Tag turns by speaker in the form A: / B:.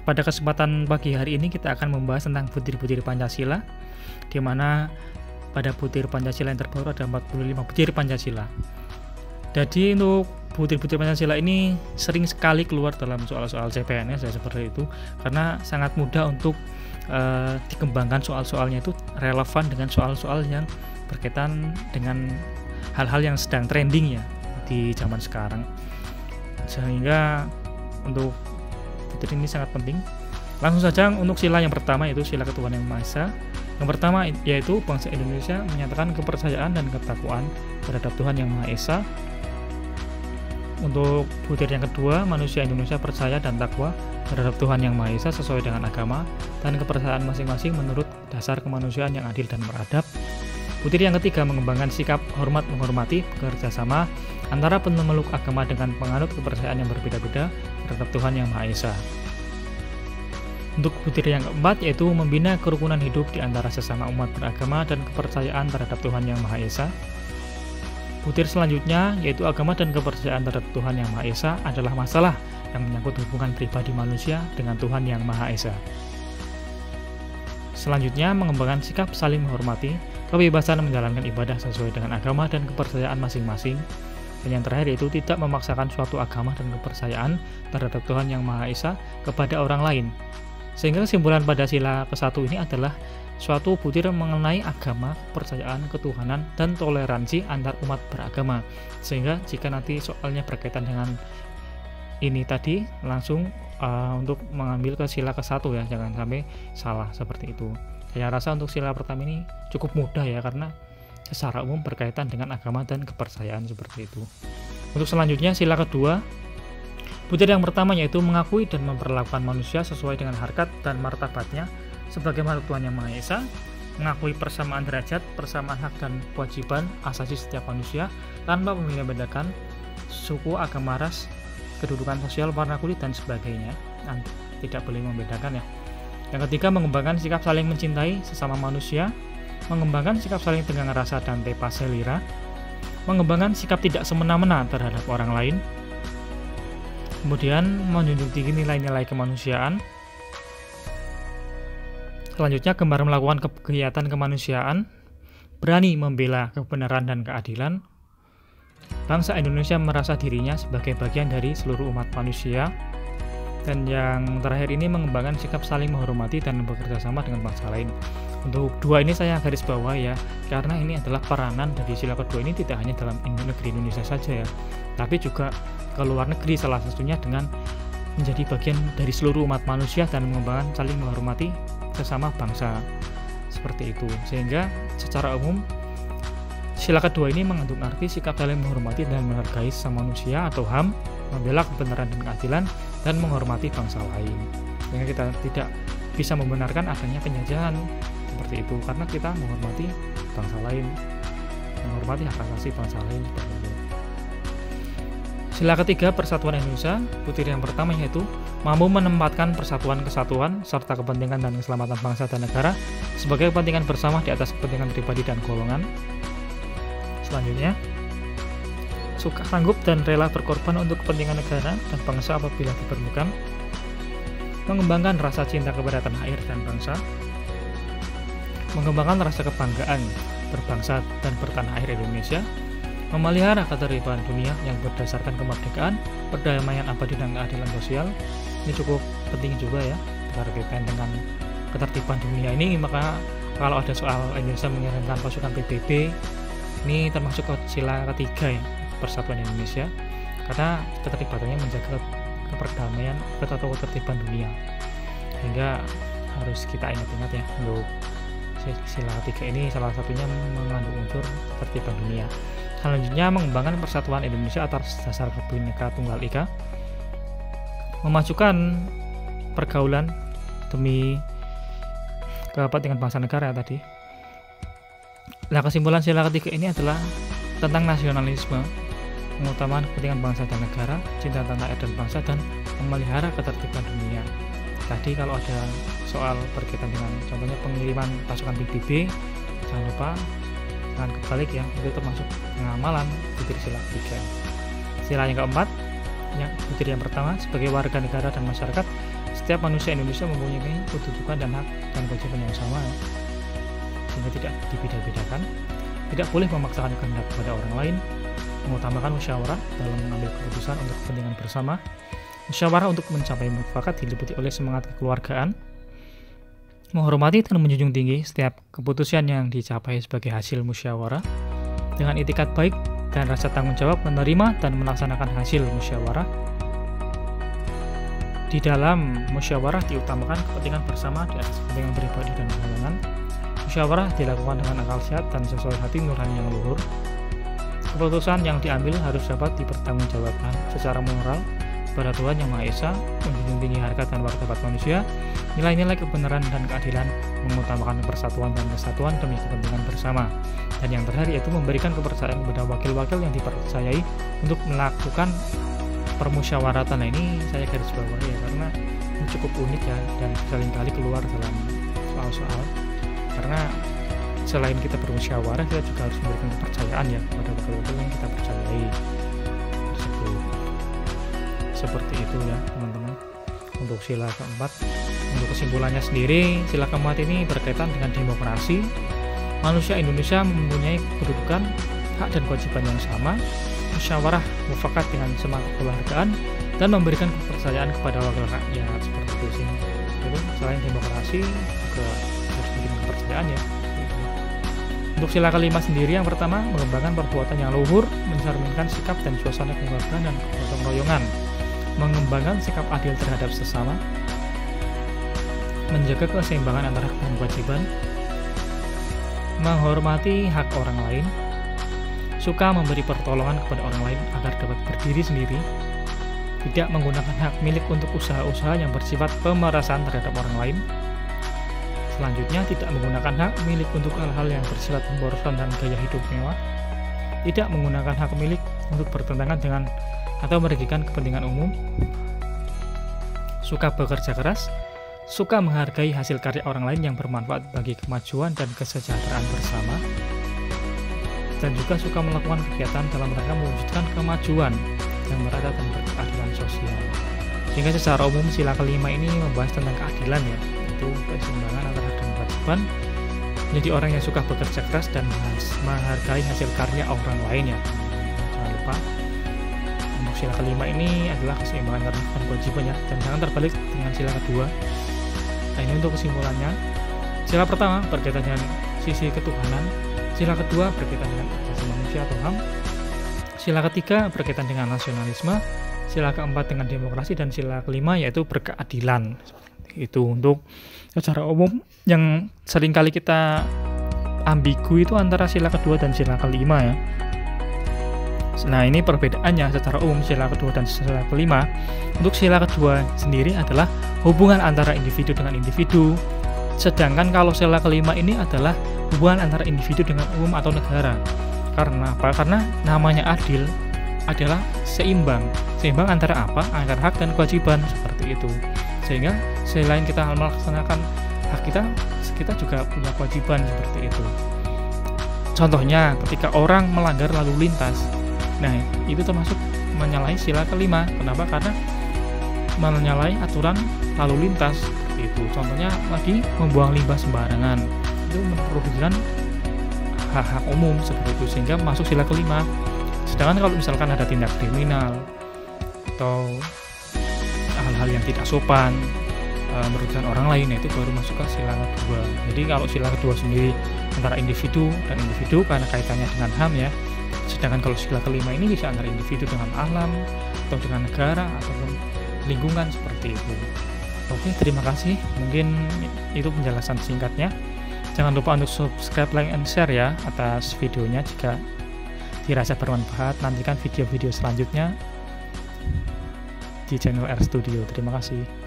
A: pada kesempatan pagi hari ini kita akan membahas tentang butir-butir Pancasila, di mana pada butir Pancasila yang terbaru ada 45 butir Pancasila. Jadi untuk butir-butir Pancasila ini sering sekali keluar dalam soal-soal CPNS ya, seperti itu, karena sangat mudah untuk dikembangkan soal-soalnya itu relevan dengan soal-soal yang berkaitan dengan hal-hal yang sedang trending ya di zaman sekarang, sehingga untuk butir ini sangat penting. Langsung saja untuk sila yang pertama, yaitu sila ketuhanan yang Maha Esa. Yang pertama yaitu bangsa Indonesia menyatakan kepercayaan dan ketakwaan terhadap Tuhan yang Maha Esa. Untuk butir yang kedua, manusia Indonesia percaya dan takwa terhadap Tuhan yang Maha Esa sesuai dengan agama dan kepercayaan masing-masing menurut dasar kemanusiaan yang adil dan beradab. Butir yang ketiga, mengembangkan sikap hormat menghormati bekerjasama antara pemeluk agama dengan penganut kepercayaan yang berbeda-beda terhadap Tuhan yang Maha Esa. Untuk butir yang keempat, yaitu membina kerukunan hidup di antara sesama umat beragama dan kepercayaan terhadap Tuhan yang Maha Esa. Butir selanjutnya, yaitu agama dan kepercayaan terhadap Tuhan yang Maha Esa adalah masalah yang menyangkut hubungan pribadi manusia dengan Tuhan yang Maha Esa. Selanjutnya, mengembangkan sikap saling menghormati, kebebasan menjalankan ibadah sesuai dengan agama dan kepercayaan masing-masing. Dan yang terakhir, yaitu tidak memaksakan suatu agama dan kepercayaan terhadap Tuhan yang Maha Esa kepada orang lain. Sehingga kesimpulan pada sila ke-1 ini adalah suatu butir mengenai agama, kepercayaan, ketuhanan, dan toleransi antar umat beragama. Sehingga jika nanti soalnya berkaitan dengan ini tadi, langsung untuk mengambil ke sila ke-1 ya, jangan sampai salah seperti itu. Saya rasa untuk sila pertama ini cukup mudah ya, karena secara umum berkaitan dengan agama dan kepercayaan seperti itu. Untuk selanjutnya sila kedua, butir yang pertama yaitu mengakui dan memperlakukan manusia sesuai dengan harkat dan martabatnya sebagai makhluk Tuhan yang Maha Esa, mengakui persamaan derajat, persamaan hak dan kewajiban asasi setiap manusia tanpa membedakan suku, agama, ras, kedudukan sosial, warna kulit, dan sebagainya. Tidak boleh membedakan ya. Yang ketiga, mengembangkan sikap saling mencintai sesama manusia, mengembangkan sikap saling tenggang rasa dan tepa selira, mengembangkan sikap tidak semena-mena terhadap orang lain, kemudian menjunjung tinggi nilai-nilai kemanusiaan. Selanjutnya, gemar melakukan kegiatan kemanusiaan, berani membela kebenaran dan keadilan. Bangsa Indonesia merasa dirinya sebagai bagian dari seluruh umat manusia. Dan yang terakhir ini, mengembangkan sikap saling menghormati dan bekerja sama dengan bangsa lain. Untuk dua ini saya garis bawah ya, karena ini adalah peranan dari sila kedua ini tidak hanya dalam negeri Indonesia saja ya, tapi juga ke luar negeri, salah satunya dengan menjadi bagian dari seluruh umat manusia dan mengembangkan saling menghormati sesama bangsa seperti itu. Sehingga secara umum sila kedua ini mengandung arti sikap saling menghormati dan menghargai sesama manusia atau HAM, membela kebenaran dan keadilan, dan menghormati bangsa lain. Sehingga kita tidak bisa membenarkan adanya penjajahan seperti itu, karena kita menghormati bangsa lain, menghormati hak asasi bangsa lain seperti itu. Sila ketiga, persatuan Indonesia. Butir yang pertama yaitu mampu menempatkan persatuan, kesatuan, serta kepentingan dan keselamatan bangsa dan negara sebagai kepentingan bersama di atas kepentingan pribadi dan golongan. Selanjutnya, suka, sanggup, dan rela berkorban untuk kepentingan negara dan bangsa apabila diperlukan. Mengembangkan rasa cinta kepada tanah air dan bangsa. Mengembangkan rasa kebanggaan berbangsa dan bertanah air Indonesia. Memelihara ketertiban dunia yang berdasarkan kemerdekaan, perdamaian abadi, dan keadilan sosial. Ini cukup penting juga ya, berkaitan dengan ketertiban dunia ini. Maka kalau ada soal Indonesia mengirimkan pasukan PBB, ini termasuk ke sila ketiga ya, persatuan Indonesia, karena keterlibatannya menjaga keperdamaian atau ketertiban dunia. Sehingga harus kita ingat-ingat ya, untuk sila ketiga ini salah satunya mengandung unsur ketertiban dunia. Selanjutnya, mengembangkan persatuan Indonesia atas dasar Bhinneka Tunggal Ika, memajukan pergaulan demi kepentingan bangsa negara tadi. Nah, kesimpulan sila ketiga ini adalah tentang nasionalisme, mengutamakan kepentingan bangsa dan negara, cinta tanah air dan bangsa, dan memelihara ketertiban dunia. Tadi kalau ada soal berkaitan dengan contohnya pengiriman pasukan PBB, jangan lupa dengan kebalik ya, itu termasuk pengamalan butir sila ketiga. Sila yang keempat, butir yang pertama, sebagai warga negara dan masyarakat, setiap manusia Indonesia mempunyai kedudukan dan hak dan kewajiban yang sama, sehingga tidak dibeda-bedakan, tidak boleh memaksakan kehendak kepada orang lain, mengutamakan musyawarah dalam mengambil keputusan untuk kepentingan bersama, musyawarah untuk mencapai mufakat diliputi oleh semangat kekeluargaan, menghormati dan menjunjung tinggi setiap keputusan yang dicapai sebagai hasil musyawarah, dengan itikat baik dan rasa tanggung jawab menerima dan melaksanakan hasil musyawarah. Di dalam musyawarah diutamakan kepentingan bersama di atas kepentingan pribadi dan golongan. Musyawarah dilakukan dengan akal sehat dan sesuai hati nurani yang luhur. Keputusan yang diambil harus dapat dipertanggungjawabkan secara moral kepada Tuhan Yang Maha Esa, menjunjung tinggi harkat dan martabat manusia, nilai-nilai kebenaran dan keadilan, mengutamakan persatuan dan kesatuan demi kepentingan bersama. Dan yang terakhir yaitu memberikan kepercayaan kepada wakil-wakil yang dipercayai untuk melakukan permusyawaratan. Nah, ini saya garis bawahi ya, karena ini cukup unik ya, dan seringkali keluar dalam soal-soal. Karena selain kita bermusyawarah, kita juga harus memberikan kepercayaan ya kepada wakil-wakil yang kita percayai tersebut. Seperti itu ya teman-teman. Untuk sila keempat, untuk kesimpulannya sendiri, sila keempat ini berkaitan dengan demokrasi. Manusia Indonesia mempunyai kedudukan, hak dan kewajiban yang sama, musyawarah mufakat dengan semangat kekeluargaan, dan memberikan kepercayaan kepada wakil rakyat. Seperti itu sih. Jadi selain demokrasi juga harus memberikan kepercayaan ya. Untuk sila kelima sendiri, yang pertama mengembangkan perbuatan yang luhur, mencerminkan sikap dan suasana kekeluargaan dan kegotong royongan, mengembangkan sikap adil terhadap sesama, menjaga keseimbangan antara hak dan kewajiban, menghormati hak orang lain, suka memberi pertolongan kepada orang lain agar dapat berdiri sendiri, tidak menggunakan hak milik untuk usaha-usaha yang bersifat pemerasan terhadap orang lain. Selanjutnya, tidak menggunakan hak milik untuk hal-hal yang bersifat pemborosan dan gaya hidup mewah, tidak menggunakan hak milik untuk bertentangan dengan atau merugikan kepentingan umum, suka bekerja keras, suka menghargai hasil karya orang lain yang bermanfaat bagi kemajuan dan kesejahteraan bersama, dan juga suka melakukan kegiatan dalam rangka mewujudkan kemajuan yang merata dan berkeadilan sosial. Sehingga secara umum sila kelima ini membahas tentang keadilan ya, yaitu keseimbangan antara hak dan kewajiban, menjadi orang yang suka bekerja keras dan menghargai hasil karya orang lain ya. Jangan lupa untuk sila kelima ini adalah keseimbangan antara hak dan kewajiban ya, dan jangan terbalik dengan sila kedua. Nah, ini untuk kesimpulannya. Sila pertama berkaitan dengan sisi ketuhanan, sila kedua berkaitan dengan asasi manusia atau HAM, sila ketiga berkaitan dengan nasionalisme, sila keempat dengan demokrasi, dan sila kelima yaitu berkeadilan. Itu untuk secara umum yang seringkali kita ambigu itu antara sila kedua dan sila kelima ya. Nah, ini perbedaannya secara umum sila kedua dan sila kelima. Untuk sila kedua sendiri adalah hubungan antara individu dengan individu. Sedangkan kalau sila kelima ini adalah hubungan antara individu dengan umum atau negara. Karena apa? Karena namanya adil adalah seimbang. Seimbang antara apa? Antara hak dan kewajiban, seperti itu. Sehingga selain kita melaksanakan hak kita, kita juga punya kewajiban seperti itu. Contohnya ketika orang melanggar lalu lintas, nah itu termasuk menyalahi sila kelima. Kenapa? Karena menyalahi aturan lalu lintas seperti itu. Contohnya lagi membuang limbah sembarangan, itu merugikan hak-hak umum seperti itu, sehingga masuk sila kelima. Sedangkan kalau misalkan ada tindak kriminal atau hal-hal yang tidak sopan, merugikan orang lain, itu baru masuk ke sila kedua. Jadi kalau sila kedua sendiri antara individu dan individu karena kaitannya dengan HAM ya. Sedangkan kalau sila kelima ini bisa antara individu dengan alam atau dengan negara ataupun lingkungan seperti itu. Oke, terima kasih. Mungkin itu penjelasan singkatnya. Jangan lupa untuk subscribe, like, and share ya atas videonya jika dirasa bermanfaat. Nantikan video-video selanjutnya di channel R Studio. Terima kasih.